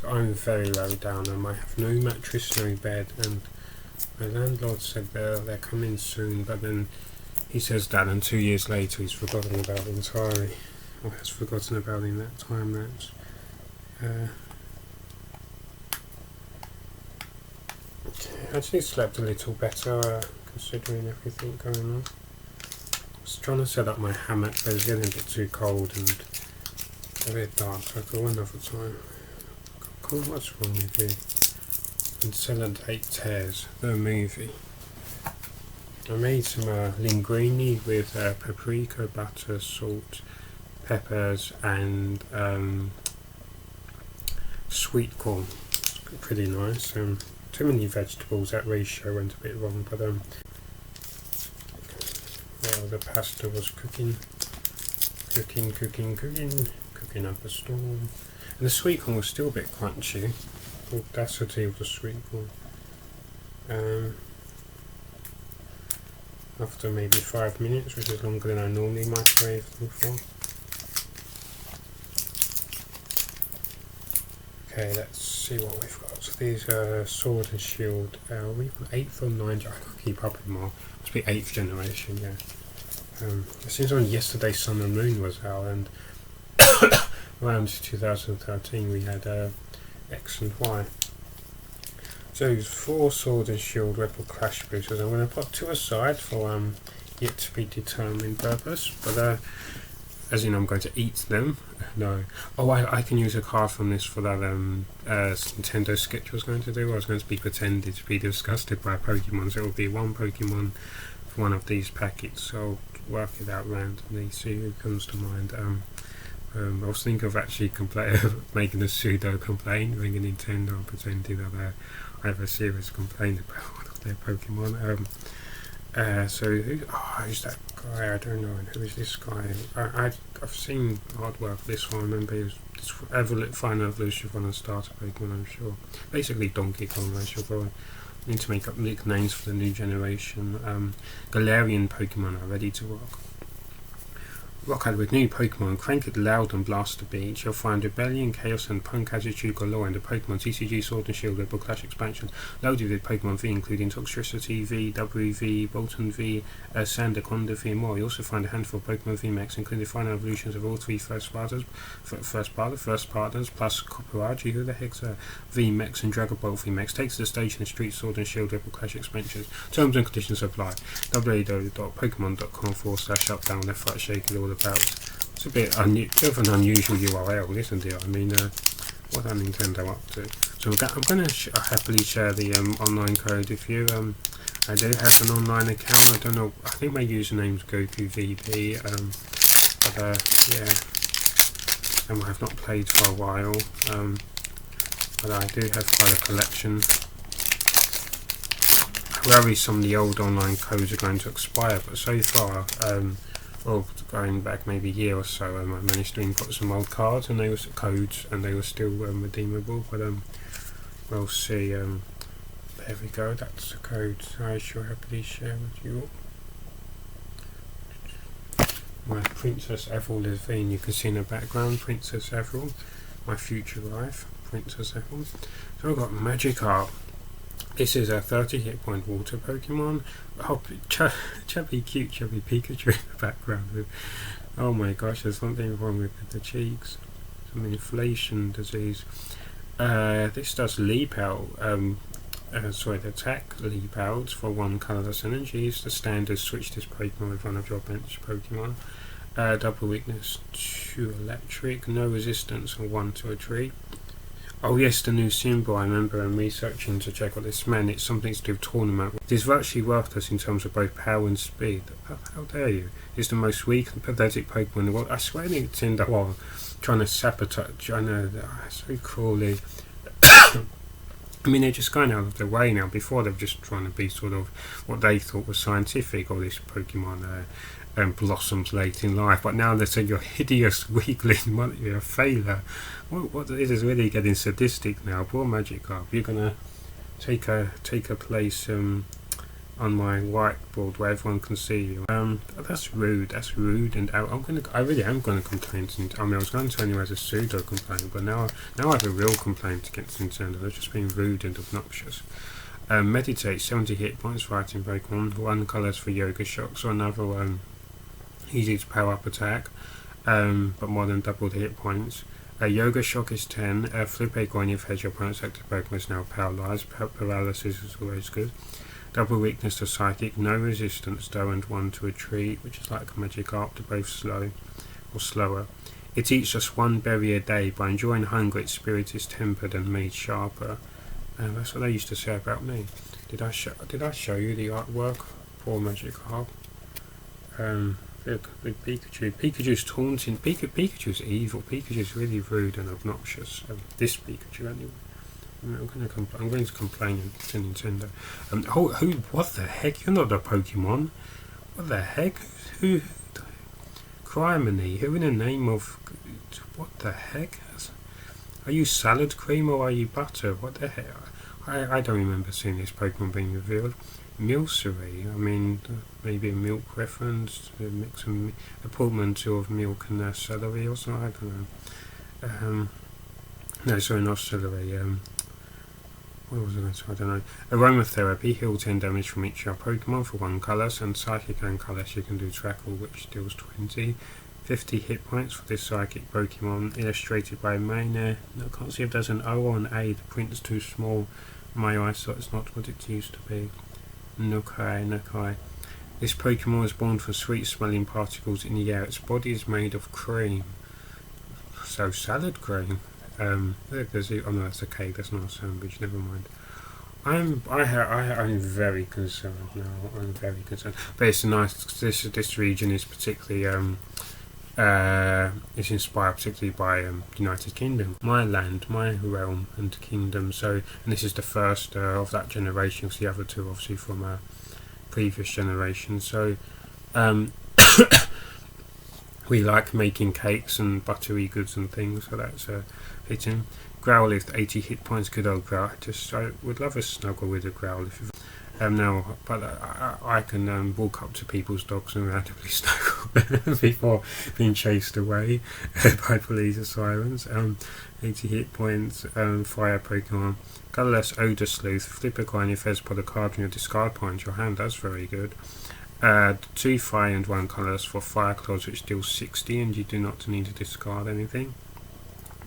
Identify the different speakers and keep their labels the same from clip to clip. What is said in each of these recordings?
Speaker 1: I'm very low down and I have no mattress, no bed, and my landlord said they're coming soon, but then he says that, and 2 years later he's forgotten about it entirely, or has forgotten about in that time lapse. I actually slept a little better considering everything going on. I was trying to set up my hammock, but it was getting a bit too cold and a bit dark, so I thought another time. God, what's wrong with you? Consolidate Tears, the movie. I made some linguine with paprika, butter, salt, peppers, and sweet corn. It's pretty nice. Too many vegetables, that ratio went a bit wrong, but well, the pasta was cooking up a storm. And the sweet corn was still a bit crunchy. The audacity of the sweet corn. After maybe 5 minutes, which is longer than I normally microwave them for. Okay, let's see what we've got. So these are Sword and Shield. We've got 8th or 9th. I can't keep up anymore. Must be 8th generation, yeah. It seems on yesterday Sun and Moon was out, and around 2013 we had X and Y. So 4 Sword and Shield Rebel Clash boosters. I'm going to put 2 aside for yet to be determined purpose, but as in I'm going to eat them. No. Oh, I can use a card from this for that Nintendo sketch I was going to do. I was going to be pretended to be disgusted by a Pokemon, so it will be 1 Pokemon for one of these packets. So I'll work it out randomly, see who comes to mind. I was thinking of actually making a pseudo complaint, ringing Nintendo and pretending that I have a serious complaint about one of their Pokemon. Who's that guy? I don't know. Who is this guy? I've seen artwork of this one. I remember he was Final Evolution on a starter Pokemon, I'm sure. Basically Donkey Kong, I shall go. I need to make up nicknames for the new generation. Galarian Pokemon are ready to rock. Rock out with new Pokemon, crank it loud and blast the beat. You'll find rebellion, chaos and punk attitude galore in the Pokemon TCG Sword and Shield Rebel Clash expansion, loaded with Pokemon V including Toxtricity V, W.V, Bolton V, Sandaconda V and more. You also find a handful of Pokemon VMAX including the final evolutions of all 3 first partners plus Copperagi, who the heck's VMAX and Dragon Ball VMAX. Takes the stage in the Street Sword and Shield Rebel Clash expansions. Terms and conditions apply. www.pokemon.com/up down left right shake it all about. It's a bit of an unusual URL, isn't it? I mean, what are Nintendo up to? So I'm going to happily share the online code with you. I do have an online account. I don't know. I think my username's GokuVP. Yeah. I have not played for a while. But I do have quite a collection. Worry some of the old online codes are going to expire, but so far, well, going back maybe a year or so, I managed to input some old cards and they were codes and they were still redeemable. But we'll see. There we go. That's the code I shall happily share with you all. My Princess Avril Lavigne, you can see in the background, Princess Avril, my future wife, Princess Avril. So I've got Magikarp. This is a 30 hit point water Pokemon. Oh, chubby Pikachu in the background. Oh my gosh, there's something wrong with the cheeks. Some inflation disease. This does leap out. The attack leap out for 1 colourless energy. It's the standard switch this Pokemon with one of your bench Pokemon. Double weakness to electric. No resistance and 1 to a tree. Oh yes, the new symbol. I remember researching to check what this meant. It's something to do with tournament. It is virtually worthless in terms of both power and speed. How dare you? It's the most weak and pathetic Pokemon in the world. I swear Nintendo are trying to sabotage. I know, so cruelly. I mean, they're just going out of their way now. Before, they were just trying to be sort of what they thought was scientific, all this Pokemon blossoms late in life. But now they say you're hideous, weakling, you're a failure. What it is really getting sadistic now. Poor Magikarp. You're gonna take a place on my whiteboard where everyone can see you. That's rude. That's rude, and I really am going to complain. I mean, I was going to anyway as a pseudo complaint, but now I have a real complaint against Nintendo. They're just being rude and obnoxious. Meditate, 70 hit points, fighting Pokemon. 1 colours for Yoga Shock, so another easy to power up attack, but more than double the hit points. Yoga Shock is 10. Flip a coin if your opponent's active Pokemon is now paralyzed. Paralysis is always good. Double weakness to Psychic, no resistance though, and 1 to Retreat, which is like a Magikarp, to both slow or slower. It eats just 1 berry a day. By enjoying hunger, its spirit is tempered and made sharper. That's what they used to say about me. Did I show you the artwork? Poor Magikarp. Look, Pikachu. Pikachu's taunting. Pikachu's evil. Pikachu's really rude and obnoxious. This Pikachu, anyway. I'm going to complain to Nintendo. What the heck? You're not a Pokemon. What the heck? Who? Criminy. Who in the name of? What the heck? Are you salad cream or are you butter? What the heck? I don't remember seeing this Pokemon being revealed. Milcery. I mean, maybe a milk reference. A portmanteau of milk and celery or something. I don't know. No, sorry, not celery. What was it? I don't know. Aromatherapy, heal 10 damage from each of your Pokemon for 1 colours, and Psychic and Colours you can do Trackle, which deals 20. 50 hit points for this Psychic Pokemon, illustrated by Mayne. No, I can't see if there's an O or an A. The print's too small. My eyesight is not what it used to be. Nukai. This Pokemon was born from sweet smelling particles in the air. Its body is made of cream. So salad cream. No, that's a cake. That's not a sandwich. Never mind. I'm very concerned now. I'm very concerned. But it's nice. This region is particularly it's inspired particularly by United Kingdom, my land, my realm and kingdom. So, and this is the first of that generation. Because the other two, obviously, from a previous generation. So, we like making cakes and buttery goods and things. So that's fitting. Growlithe, 80 hit points, good old Growlithe. I would love a snuggle with a Growlithe. I can walk up to people's dogs and randomly snuggle before being chased away by police or sirens. 80 hit points, fire Pokemon. Colourless Odor Sleuth, flip a coin if there's put a card from your discard pile into your hand, that's very good. 2 fire and 1 colourless for Fire Claws, which deals 60 and you do not need to discard anything.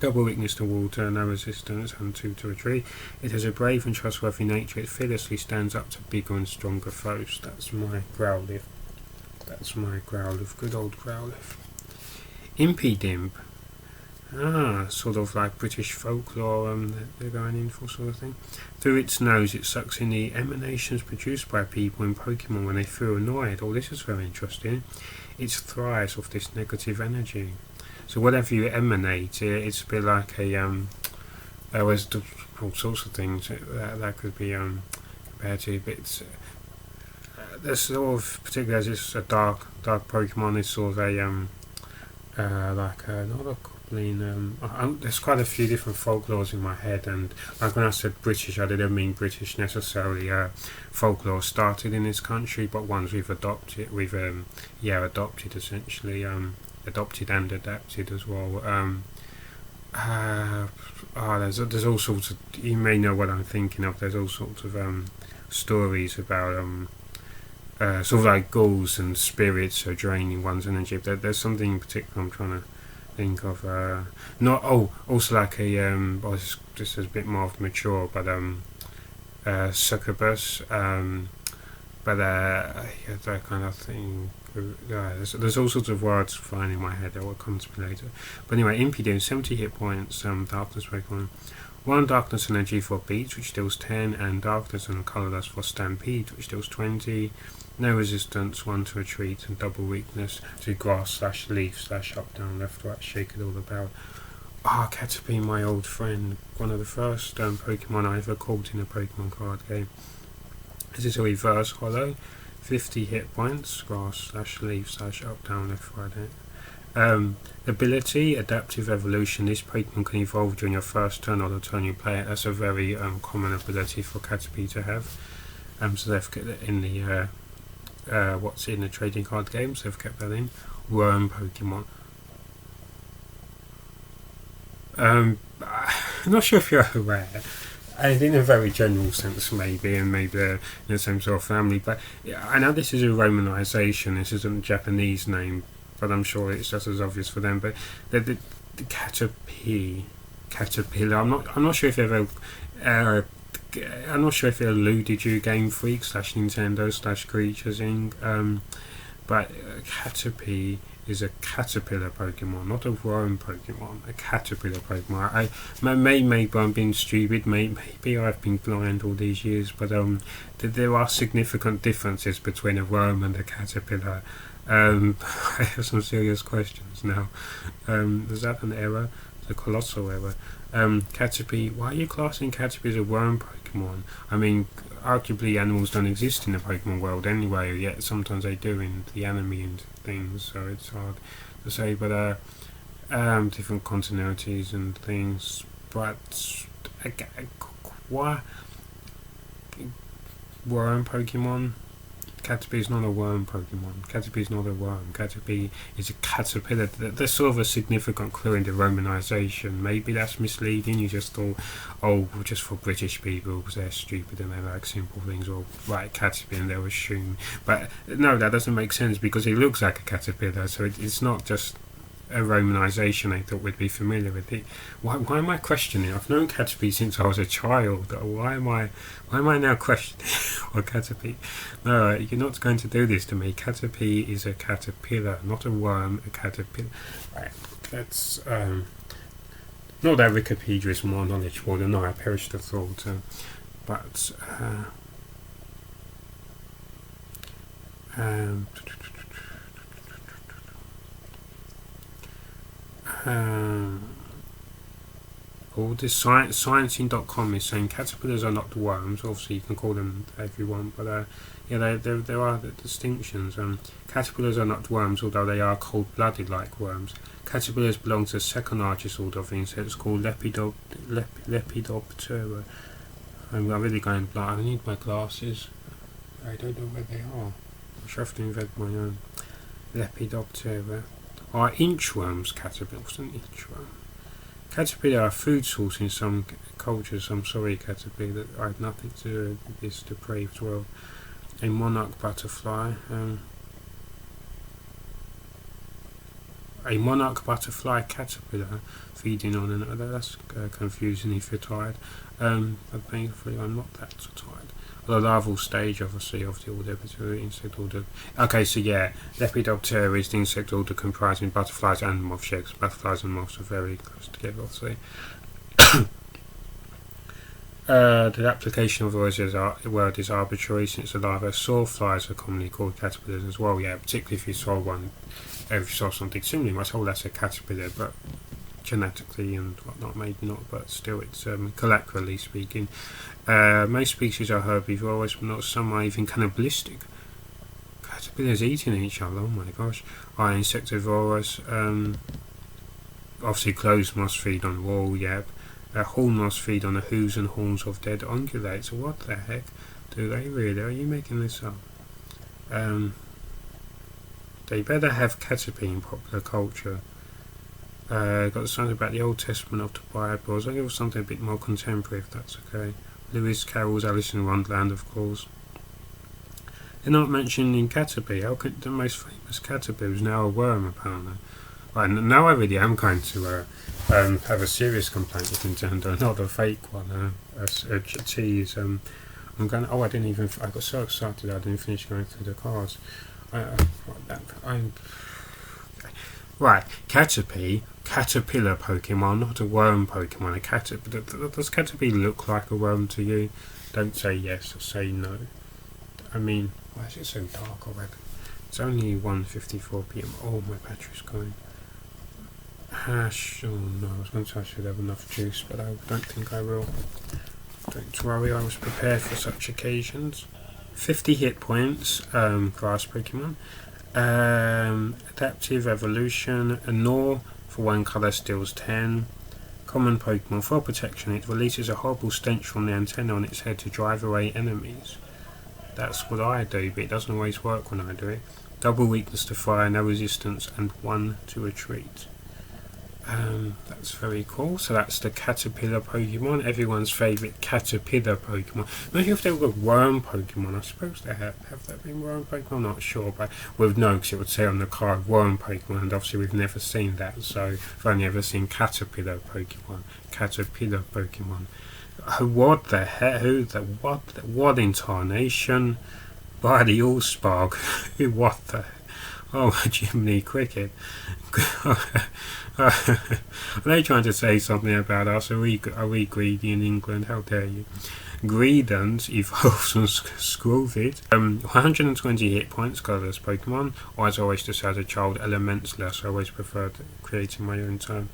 Speaker 1: Double weakness to water, no resistance, and 2 to Retreat. It has a brave and trustworthy nature. It fearlessly stands up to bigger and stronger foes. That's my Growlithe. Good old Growlithe. Impidimp. Sort of like British folklore they're going in for, sort of thing. Through its nose it sucks in the emanations produced by people in Pokemon when they feel annoyed. Oh, this is very interesting. It thrives off this negative energy. So whatever you emanate, it's a bit like there's all sorts of things that could be compared to, but it's there's sort of, particularly as it's a dark Pokemon, it's sort of a like not a goblin. There's quite a few different folklores in my head, and like when I said British, I didn't mean British necessarily. Folklore started in this country, but ones we've adopted, adopted essentially. Adopted and adapted as well. There's all sorts of, you may know what I'm thinking of, there's all sorts of stories about sort of like ghouls and spirits are draining one's energy. There's something in particular I'm trying to think of. Also like a this is a bit more mature, but succubus, that kind of thing. There's all sorts of words flying in my head that will come to me later. But anyway, Impidimp, 70 hit points, Darkness Pokemon. 1 Darkness Energy for Beats, which deals 10, and Darkness and Colourless for Stampede, which deals 20. No resistance, 1 to Retreat, and double weakness to Grass / Leaf / up, down, left, right, shake it all about. Caterpie, my old friend, one of the first Pokemon I ever caught in a Pokemon card game. This is a reverse holo. 50 hit points, Grass / Leaf / up, down, left, right. Ability, Adaptive Evolution. This Pokemon can evolve during your first turn or the turn you play it. That's a very common ability for Caterpie to have. So they've kept it in the what's in the trading card games. They've kept that in. Worm Pokemon. I'm not sure if you're aware. In a very general sense, maybe, and maybe in the same sort of family. But I know this is a Romanization. This isn't a Japanese name, but I'm sure it's just as obvious for them. But the caterpillar. I'm not sure if they've I'm not sure if it eluded you, Game Freak / Nintendo / Creatures Inc. But Caterpie is a caterpillar Pokemon, not a worm Pokemon. A caterpillar Pokemon. Maybe I'm being stupid. Maybe I've been blind all these years. But there are significant differences between a worm and a caterpillar. I have some serious questions now. Is that an error? It's a colossal error. Caterpie. Why are you classing Caterpie as a worm Pokemon? I mean, arguably animals don't exist in the Pokemon world anyway, yet sometimes they do in the anime and things, so it's hard to say, but different continuities and things, but why worm Pokemon? Caterpie is not a worm Pokemon. Caterpie is not a worm. Caterpie is a caterpillar. There's sort of a significant clue in the Romanization. Maybe that's misleading. You just thought, oh, just for British people, because they're stupid and they like simple things, or right, Caterpie, and they'll assume. But no, that doesn't make sense because it looks like a caterpillar, so it's not just a Romanization I thought we'd be familiar with it. Why am I questioning? I've known Caterpie since I was a child. Why am I now questioning or Caterpie? No, you're not going to do this to me. Caterpie is a caterpillar, not a worm. A caterpillar. Right. That's not that Wikipedia is more knowledgeable than I perished of thought. But all this sciencing.com is saying caterpillars are not worms. Obviously you can call them if you want, but yeah, there are the distinctions. Caterpillars are not worms, although they are cold-blooded like worms. Caterpillars belong to the second largest order of insects called Lepidoptera. I'm really going blind. I need my glasses. I don't know where they are. I should have to invent my own. Lepidoptera are inchworms. Caterpillars an inchworm. Caterpillar are food source in some cultures. I'm sorry, Caterpillar, that I have nothing to do with this depraved world. A monarch butterfly. A monarch butterfly caterpillar feeding on another. That's confusing if you're tired. But thankfully I'm not that tired. The larval stage, obviously, of the order, insect order. Okay, so yeah, Lepidoptera is the insect order comprising butterflies and moths. Yes, butterflies and moths are very close together, obviously. The application of the word is arbitrary since the larvae of sawflies are commonly called caterpillars as well. Yeah, particularly if you saw one, if you saw something similar, you might say, oh, that's a caterpillar, but genetically and whatnot, maybe not, but still it's colloquially speaking. Most species are herbivorous, but not some are even cannibalistic. Caterpillars eating each other, oh my gosh. Are insectivorous. Obviously closed moths feed on raw yap. Horned moths feed on the hooves and horns of dead ungulates. What the heck do they really? Are you making this up? They better have Caterpie in popular culture. Got something about the Old Testament of the Bible. I'll give something a bit more contemporary if that's okay. Lewis Carroll's Alice in Wonderland, of course. They're not mentioning Caterpie. How could the most famous Caterpie was now a worm, apparently? Right, now I really am going to have a serious complaint with Nintendo, not a fake one, a tease. I'm going. Oh, I got so excited I didn't finish going through the cards. Right, Caterpie, caterpillar Pokemon, not a worm Pokemon. Does Caterpie look like a worm to you? Don't say yes or say no. I mean, why is it so dark already? It's only 1:54 PM. Oh, my battery's going. Hash. Oh no, I was going to say I should have enough juice, but I don't think I will. Don't worry, I was prepared for such occasions. 50 hit points, grass Pokemon. Adaptive Evolution, a Gnaw for one colour steals 10. Common Pokemon, for protection it releases a horrible stench from the antenna on its head to drive away enemies. That's what I do, but it doesn't always work when I do it. Double weakness to fire, no resistance, and 1 to retreat. That's very cool. So that's the caterpillar Pokemon, everyone's favourite caterpillar Pokemon. Imagine if they were worm Pokemon. I suppose they have there been worm Pokemon? I'm not sure, but we'd know because it would say on the card worm Pokemon, and obviously we've never seen that, so I've only ever seen caterpillar Pokemon. Caterpillar Pokemon. What the heck? What incarnation? By the Allspark. What the? Oh, Jiminy Cricket. Are they trying to say something about us? Are we greedy in England? How dare you? Greedent evolves from Scrovid. 120 hit points, colourless Pokemon. Or as I always just as a child, Elementless. I always preferred creating my own time.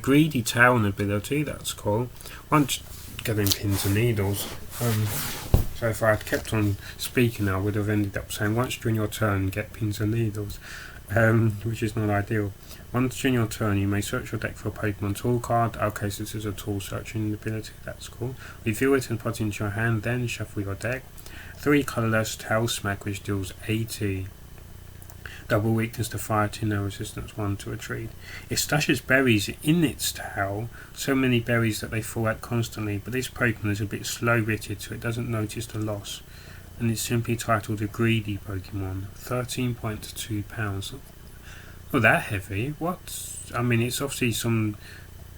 Speaker 1: Greedy Talon ability, that's cool. Once getting pins and needles. So if I had kept on speaking, I would have ended up saying, once during your turn, get pins and needles, which is not ideal. Once during your turn, you may search your deck for a Pokemon tool card. Okay, so this is a tool searching ability, that's cool. Reveal it and put it into your hand, then shuffle your deck. 3 colourless Tail Smack, which deals 80. Double weakness to fire, 2 no resistance, 1 to retreat. It stashes berries in its tail, so many berries that they fall out constantly, but this Pokemon is a bit slow-witted, so it doesn't notice the loss. And it's simply titled a greedy Pokemon. 13.2 pounds. Oh, that heavy? What? I mean, it's obviously some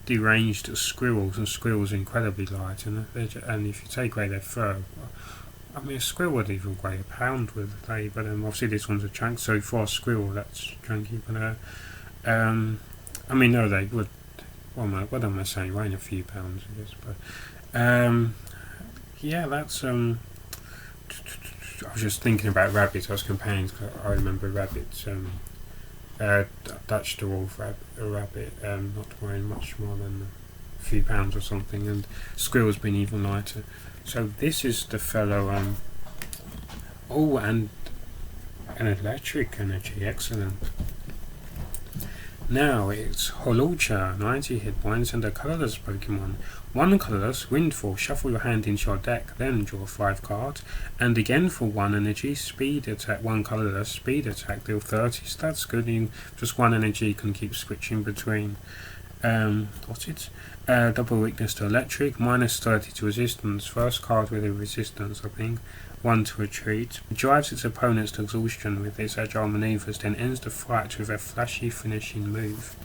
Speaker 1: deranged squirrels, and squirrels are incredibly light, and if you take away their fur, I mean, a squirrel would even weigh a pound with they, but obviously this one's a chunk, so for a squirrel that's chunky, but I mean, no, they would, what am I saying, weighing a few pounds, I guess, but yeah, that's I was just thinking about rabbits. I was comparing, cause I remember rabbits, Dutch dwarf rabbit, not weighing much more than a few pounds or something, and squirrel's been even lighter. So this is the fellow, oh, and an electric energy, excellent. Now it's Holucha, 90 hit points, and a colourless Pokemon. 1 colourless, Windfall, shuffle your hand into your deck, then draw 5 cards, and again for 1 energy, speed attack, 1 colourless, speed attack, deal 30, so that's good. Just 1 energy you can keep switching between. What's it? Double weakness to electric, minus 30 to resistance, first card with a resistance, I think, 1 to retreat. It drives its opponents to exhaustion with its agile maneuvers, then ends the fight with a flashy finishing move.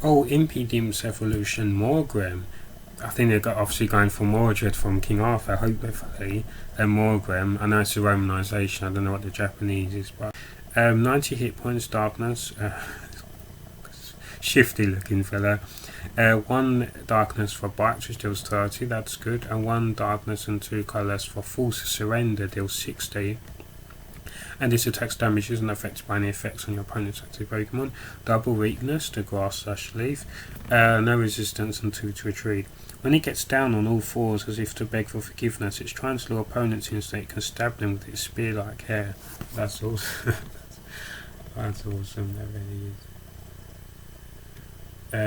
Speaker 1: Oh, Impidim's evolution, Morgrem. I think they're obviously going for Mordred from King Arthur, hopefully, and Morgrem. I know it's a romanization, I don't know what the Japanese is, but 90 hit points, darkness, shifty looking fella. 1 darkness for bites, which deals 30, that's good, and 1 darkness and 2 colourless for force surrender, deals 60. And this attacks damage isn't affected by any effects on your opponent's active Pokemon. Double weakness to grass/leaf, no resistance and 2 to retreat. When it gets down on all fours as if to beg for forgiveness, it's trying to lure opponents in so that it can stab them with its spear-like hair. That's awesome. That's awesome, that really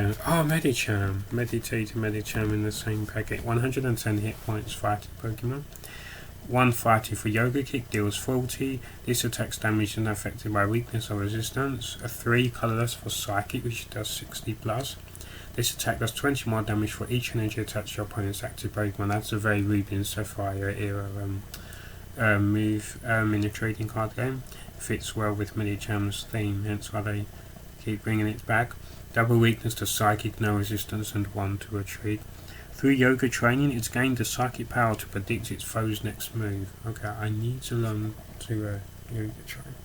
Speaker 1: is. Medicham. Meditate and Medicham in the same packet. 110 hit points, fighting Pokemon. 1 fighting for Yoga Kick, deals 40. This attacks damage and affected by weakness or resistance. A 3 colourless for Psychic, which does 60 plus. This attack does 20 more damage for each energy attached to your opponent's active Pokemon. That's a very Ruby and Sapphire era move in a trading card game. Fits well with Medicham's theme, hence why they keep bringing it back. Double weakness to Psychic, no resistance, and 1 to retreat. Through yoga training, it's gained the psychic power to predict its foe's next move. Okay, I need to learn to yoga train.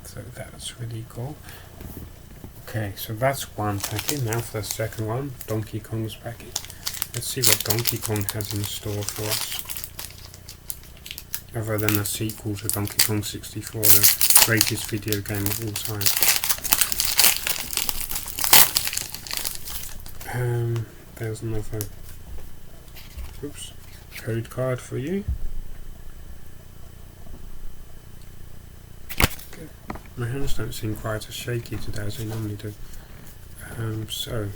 Speaker 1: So that's really cool. Okay, so that's one packet. Now for the second one, Donkey Kong's packet. Let's see what Donkey Kong has in store for us. Other than a sequel to Donkey Kong 64, the greatest video game of all time. There's another code card for you. Okay. My hands don't seem quite as shaky today as they normally do. So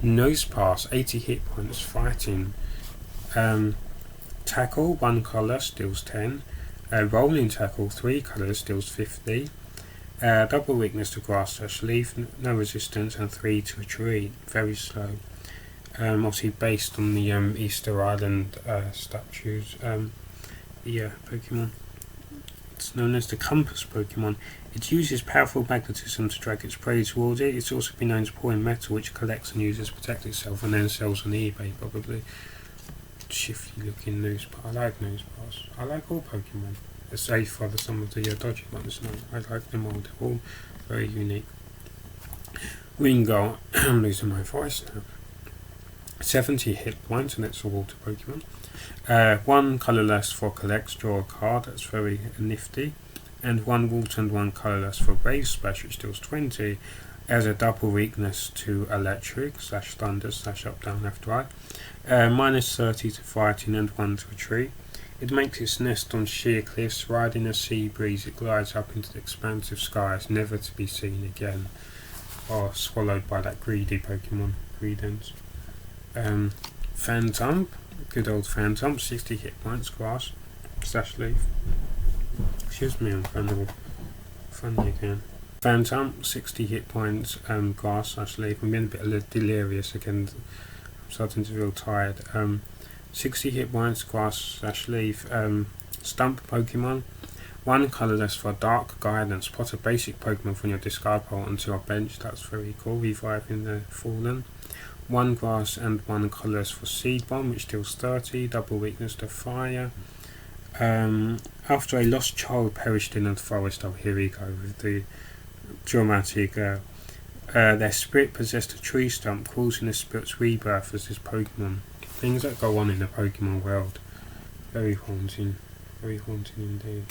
Speaker 1: Nose Pass, 80 hit points, fighting. Tackle, 1 colour, steals 10. Rolling Tackle, 3 colours, steals 50. Double weakness to grass/leaf, no resistance, and 3 to retreat, very slow. Obviously based on the Easter Island statues. Pokemon. It's known as the Compass Pokemon. It uses powerful magnetism to drag its prey towards it. It's also been known to pour in metal, which collects and uses to protect itself and then sells on eBay, probably. Shifty looking nose pass. I like nose pass. I like all Pokemon. Save for some of the dodgy ones. No, I like them all. They're all very unique. Wingull. I'm losing my voice now. 70 hit points, and it's a water Pokemon. 1 colourless for collects, draw a card. That's very nifty. And 1 water and 1 colourless for Brave Splash, which deals 20. As a double weakness to electric /thunder /up down left right. Minus 30 to fighting and 1 to retreat. It makes its nest on sheer cliffs. Riding a sea breeze, it glides up into the expansive skies, never to be seen again. Or swallowed by that greedy Pokemon, Greedence. Phantump, good old Phantump, 60 hit points, grass /leaf. Excuse me, I'm funny again. Phantump, 60 hit points, grass /leaf. I'm being a bit delirious again. I'm starting to feel tired. 60 hit points, grass /leaf. Stump Pokemon. 1 colourless for Dark Guidance. Put a basic Pokemon from your discard pile onto your bench. That's very cool. Reviving the Fallen. 1 grass and 1 colourless for Seed Bomb, which deals 30. Double weakness to fire. After a lost child perished in a forest. Oh, here we go with the dramatic. Their spirit possessed a tree stump, causing the spirit's rebirth as this Pokemon. Things that go on in the Pokemon world. Very haunting. Very haunting indeed.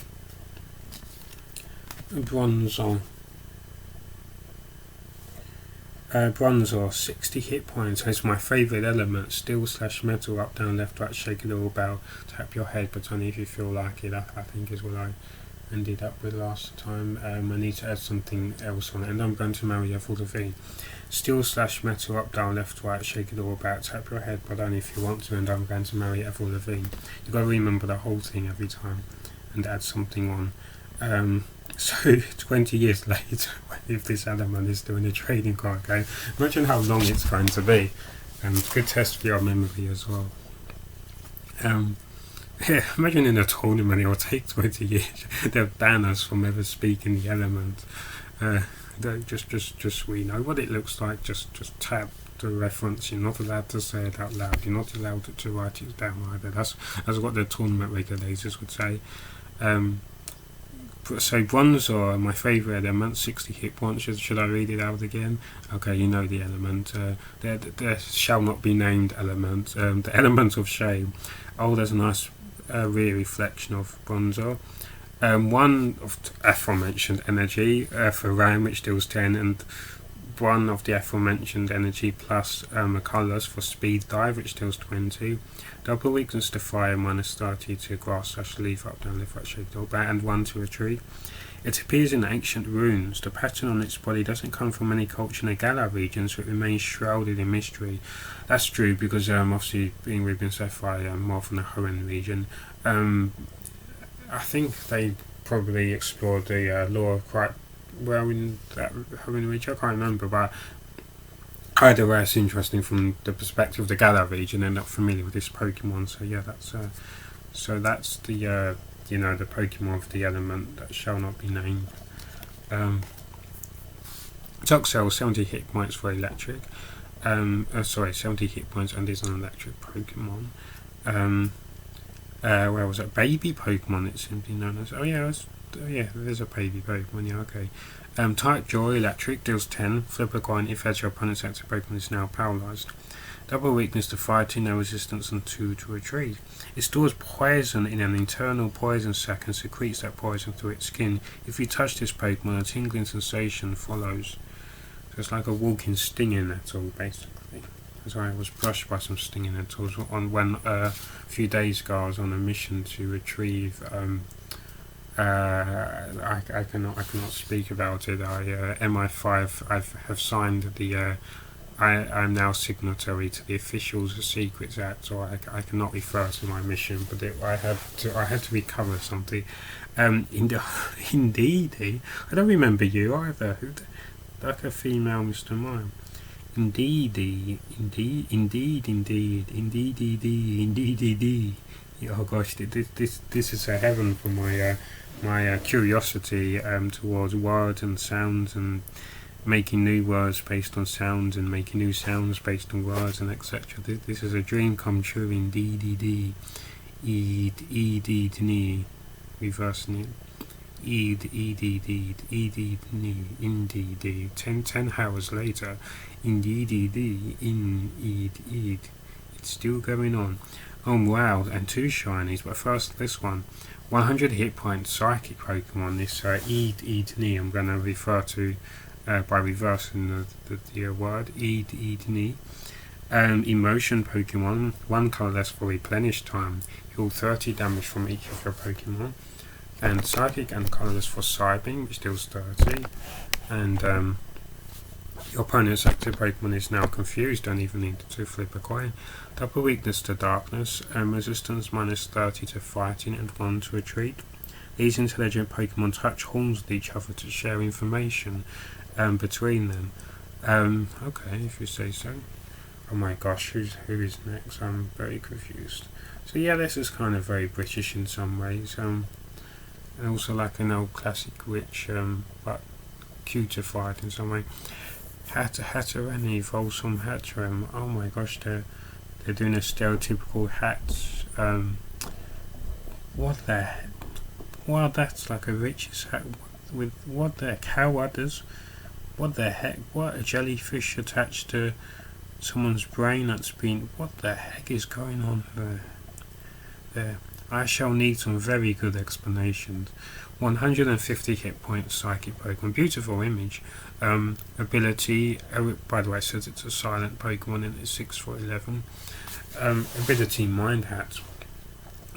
Speaker 1: Bronzor. Bronzor, 60 hit points. It's my favourite element. Steel / metal, up, down, left, right, shake it all about. Tap your head, but only if you feel like it. I think is what I ended up with last time. I need to add something else on it, and I'm going to marry Avril Lavigne. Steel / metal, up, down, left, right, shake it all about. Tap your head, but only if you want to, and I'm going to marry Avril Lavigne. You've got to remember the whole thing every time and add something on. So 20 years later, if this element is doing a trading card game, imagine how long it's going to be. Good test for your memory as well. Imagine in a tournament it will take 20 years. They'll ban us from ever speaking the element. Just we know what it looks like. Just tap the reference. You're not allowed to say it out loud. You're not allowed to write it down either. That's what the tournament regulators would say. So Bronzor, my favourite element, 60 hit points. Should I read it out again? Okay, you know the element. There shall not be named element. The element of shame. Oh, there's a nice rear reflection of Bronzor. 1 of the aforementioned energy for Ram, which deals 10, and 1 of the aforementioned energy plus a colours for Speed Dive, which deals 20. Double weakness to fire, minus 30 to grass /leaf, up, down, left, right, shake it all back, and 1 to retreat. It appears in ancient runes. The pattern on its body doesn't come from any culture in the Galar region, so it remains shrouded in mystery. That's true, because obviously being Ruby and Sapphire, more from the Hoenn region. I think they probably explored the lore quite well in that Hoenn region. I can't remember, but either way, it's interesting from the perspective of the Galar region. I'm not familiar with this Pokemon, so yeah, that's the the Pokemon of the element that shall not be named. Toxel, 70 hit points for electric. 70 hit points, and is an electric Pokemon. Where was it? Baby Pokemon, it's simply known as. There's a baby Pokemon, yeah, okay. Type Joy, electric, deals 10. Flip a coin if as your opponent's active Pokemon is now paralysed. Double weakness to fighting, no resistance, and 2 to retreat. It stores poison in an internal poison sac and secretes that poison through its skin. If you touch this Pokemon, a tingling sensation follows. So it's like a walking stinging nettle, basically. As I was brushed by some stinging nettles when a few days ago I was on a mission to retrieve. I cannot speak about it. MI5. I have signed the I'm now signatory to the Officials of Secrets Act, so I cannot refer to my mission, but I had to recover something. Indeed, I don't remember you either. Like a female Mr. Mime. Indeed. Oh gosh, this is a heaven for my curiosity towards words and sounds, and making new words based on sounds, and making new sounds based on words, and etc. This is a dream come true. Indeed. Reversing it. Indeed. 10 hours later. Indeed. It's still going on. Oh wow, and 2 shinies, but first this one. 100 hit points, psychic Pokemon. This I'm going to refer to by reversing the word. Emotion Pokemon, 1 colourless for replenish time. Heal 30 damage from each of your Pokemon. And Psychic and colourless for Psybeam, which deals 30. And your opponent's active Pokemon is now confused, don't even need to flip a coin. Double weakness to darkness, resistance -30 to fighting and 1 to retreat. These intelligent Pokemon touch horns with each other to share information between them. Okay, if you say so. Oh my gosh, who is next? I'm very confused. So yeah, this is kind of very British in some ways. And also like an old classic witch, but cutified in some way. Hatterene, Volsum Hatterem. Oh my gosh, they're doing a stereotypical hats. What the heck? Well, that's like a witch's hat with what the heck? How others? What the heck? What, a jellyfish attached to someone's brain that's been... What the heck is going on there? I shall need some very good explanations. 150 hit points, psychic Pokemon. Beautiful image. Ability, by the way, it says it's a silent Pokemon and it's 6 for 11. Ability, Mind Hat.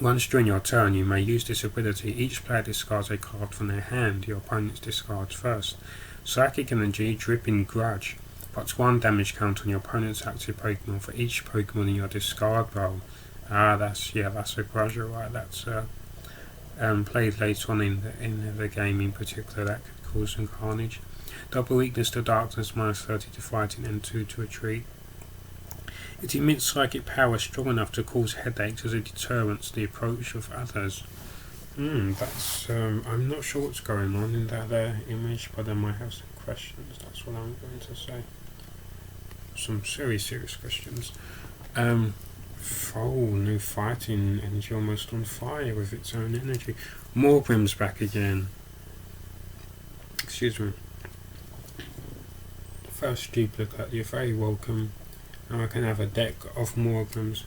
Speaker 1: Once during your turn, you may use this ability. Each player discards a card from their hand. Your opponent discards first. Psychic Energy, Dripping Grudge. Puts 1 damage count on your opponent's active Pokemon for each Pokemon in your discard pile. That's a Grudge, right? That's played later on in the game in particular. That could cause some carnage. Double weakness to darkness, -30 to fighting and 2 to retreat. It emits psychic power strong enough to cause headaches as a deterrent to the approach of others. That's I'm not sure what's going on in that image, but I might have some questions. That's what I'm going to say. Some very serious questions. New fighting energy, almost on fire with its own energy. Morgrim's back again. Excuse me. First duplicate, you're very welcome. Now I can have a deck of Morgrims.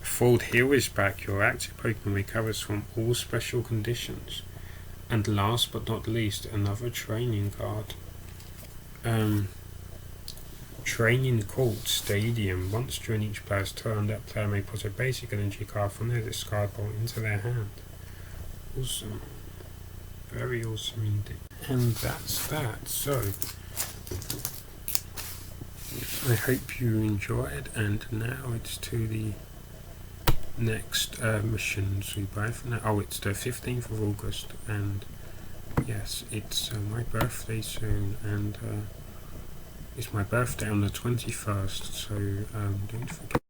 Speaker 1: Fold Heal is back. Your active Pokemon recovers from all special conditions. And last but not least, another training card. Training Court Stadium. Once during each player's turn, that player may put a basic energy card from their discard pile into their hand. Awesome. Very awesome indeed. And that's that. So, I hope you enjoyed, and now it's to the next missions we both know. Oh, it's the 15th of August, and yes, it's my birthday soon, and it's my birthday on the 21st, so don't forget.